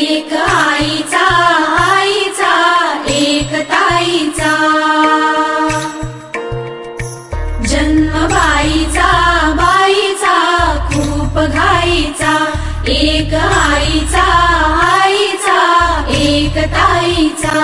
एक आईचा आईचा एक ताईचा जन्म बाईचा बाईचा खूप घाईचा एक आईचा आईचा एक ताईचा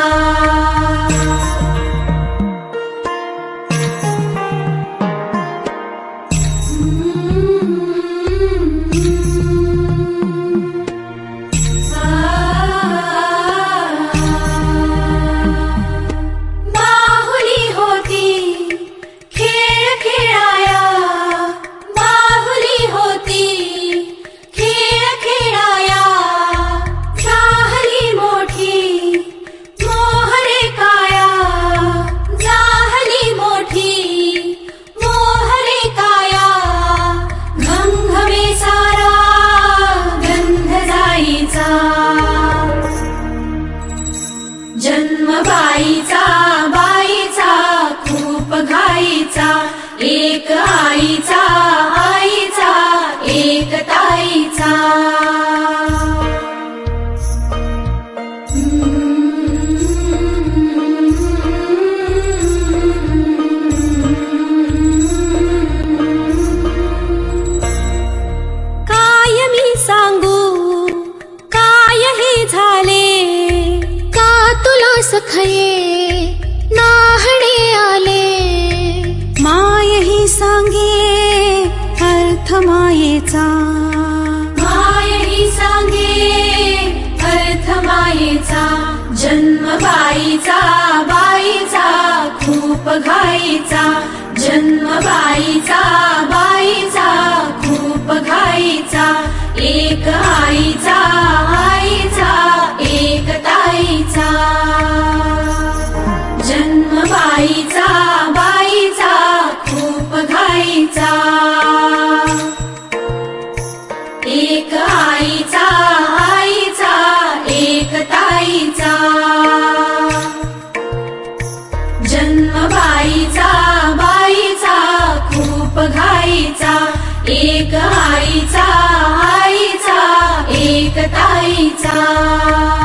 जन्म बाईचा बाईचा खूप घाईचा एक आईचा आईचा एक ताईचा काय मी सांगू काय हे झाले तुला सखये नाहणे आले माय ही सांगे अर्थ मायेचा माय ही सांगे अर्थ मायेचा जन्म बाईचा बाईचा खूप घाईचा जन्म बाईचा बाईचा खूप घाईचा एक आईचा आईचा एक ताईचा जन्म बाईचा बाईचा खूप घाईचा एक आईचा आईचा एक ताईचा जन्म बाईचा बाईचा खूप घाईचा एक आईचा आईचा एक ताईचा